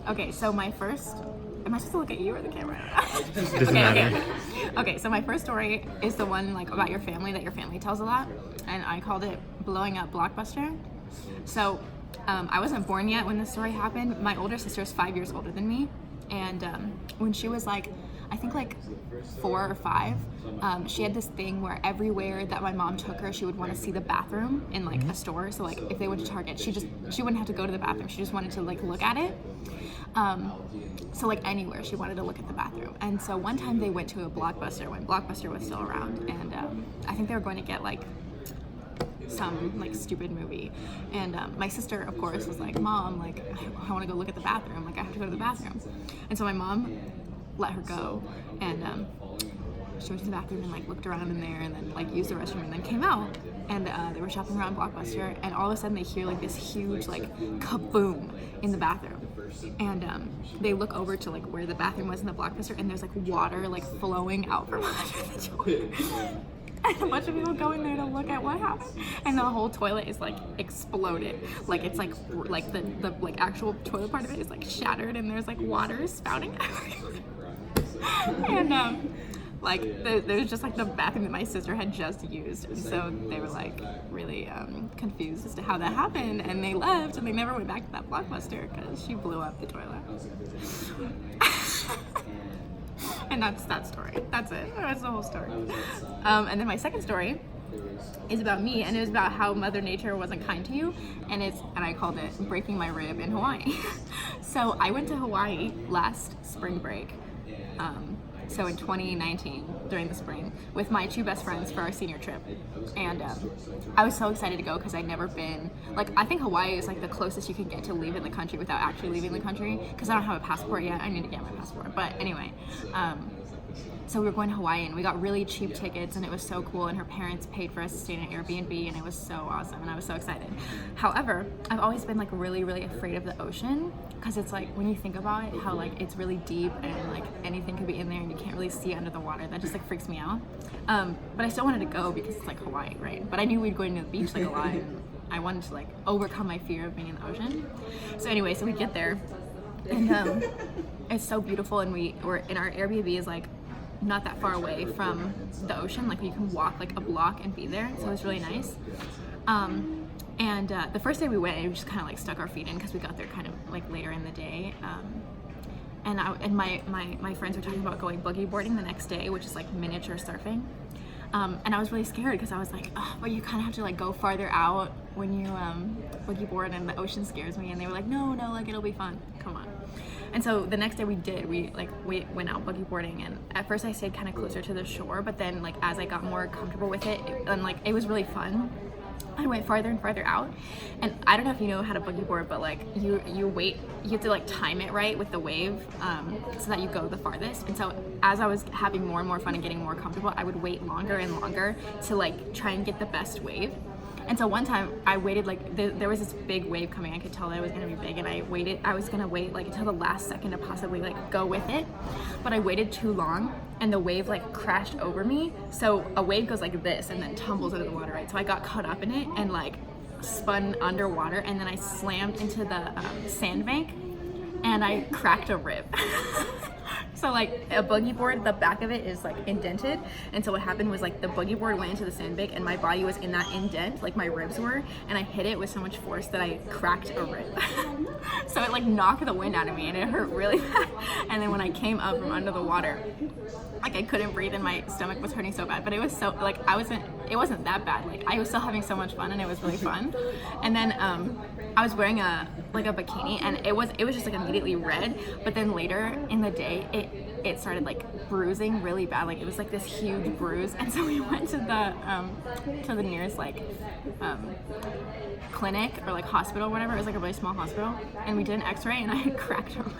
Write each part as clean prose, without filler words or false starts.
Okay, so my first. Am I supposed to look at you or the camera? Doesn't matter. Okay, so my first story is the one like about your family that your family tells a lot, and I called it blowing up Blockbuster. So I wasn't born yet when this story happened. My older sister is 5 years older than me, and when she was like, I think like 4 or 5, she had this thing where everywhere that my mom took her, she would want to see the bathroom in like a store. So like if they went to Target, she wouldn't have to go to the bathroom. She just wanted to like look at it. So like anywhere she wanted to look at the bathroom. And so one time they went to a Blockbuster when Blockbuster was still around, and I think they were going to get like some like stupid movie, and my sister of course was like, Mom, like I want to go look at the bathroom, like I have to go to the bathroom. And so my mom let her go, and she went to the bathroom and like looked around in there and then like used the restroom and then came out, and they were shopping around Blockbuster, and all of a sudden they hear like this huge like kaboom in the bathroom, and they look over to like where the bathroom was in the Blockbuster, and there's like water like flowing out from under the toilet. And a bunch of people go in there to look at what happened, and the whole toilet is like exploded. Like it's like the like actual toilet part of it is like shattered, and there's like water spouting everywhere. And like there's just like the bathroom that my sister had just used, and so they were like really confused as to how that happened, and they left and they never went back to that Blockbuster because she blew up the toilet. And that's that story. That's it. That's the whole story. And then my second story is about me, and it was about how Mother Nature wasn't kind to you, and I called it breaking my rib in Hawaii. So I went to Hawaii last spring break. So in 2019, during the spring, with my 2 best friends for our senior trip. And I was so excited to go because I'd never been, like, I think Hawaii is like the closest you can get to leaving the country without actually leaving the country, because I don't have a passport yet. I need to get my passport. But anyway, so we were going to Hawaii, and we got really cheap tickets, and it was so cool, and her parents paid for us to stay in an Airbnb, and it was so awesome, and I was so excited. However, I've always been like really, really afraid of the ocean, because it's like, when you think about it, how like it's really deep, and like anything could be in there, and you can't really see under the water. That just like freaks me out. But I still wanted to go because it's like Hawaii, right? But I knew we'd go to the beach like a lot, and I wanted to like overcome my fear of being in the ocean. So anyway, so we get there, and it's so beautiful, and we're in our Airbnb is like not that far away from the ocean. Like you can walk like a block and be there, so it was really nice. And the first day we went, we just kind of like stuck our feet in because we got there kind of like later in the day. And my friends were talking about going boogie boarding the next day, which is like miniature surfing. And I was really scared because I was like, oh, but you kind of have to like go farther out when you boogie board, and the ocean scares me. And they were like, no, like it'll be fun. Come on. And so the next day we went out boogie boarding, and at first I stayed kind of closer to the shore, but then like as I got more comfortable with it, and like it was really fun, I went farther and farther out. And I don't know if you know how to boogie board, but like you have to like time it right with the wave, so that you go the farthest. And so as I was having more and more fun and getting more comfortable, I would wait longer and longer to like try and get the best wave. And so one time I waited, like there was this big wave coming. I could tell that it was gonna be big, and I was gonna wait like until the last second to possibly like go with it, but I waited too long, and the wave like crashed over me. So a wave goes like this and then tumbles into the water, right? So I got caught up in it and like spun underwater, and then I slammed into the sandbank, and I cracked a rib. So like a boogie board, the back of it is like indented, and so what happened was like the boogie board went into the sandbank, and my body was in that indent, like my ribs were, and I hit it with so much force that I cracked a rib. So it like knocked the wind out of me, and it hurt really bad. And then when I came up from under the water, like I couldn't breathe, and my stomach was hurting so bad. But it was so like it wasn't that bad. Like I was still having so much fun, and it was really fun. And then I was wearing a bikini, and it was just like immediately red. But then later in the day, it started like bruising really bad. Like it was like this huge bruise. And so we went to the nearest like clinic or like hospital, whatever. It was like a really small hospital, and we did an X-ray, and I had cracked a rib.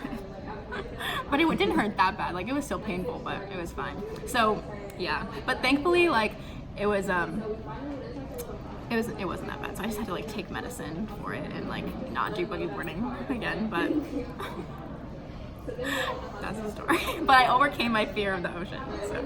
But it didn't hurt that bad. Like it was still painful, but it was fine. So yeah, but thankfully like it wasn't that bad. So I just had to like take medicine for it and like not do boogie boarding again. But that's the story. But I overcame my fear of the ocean. So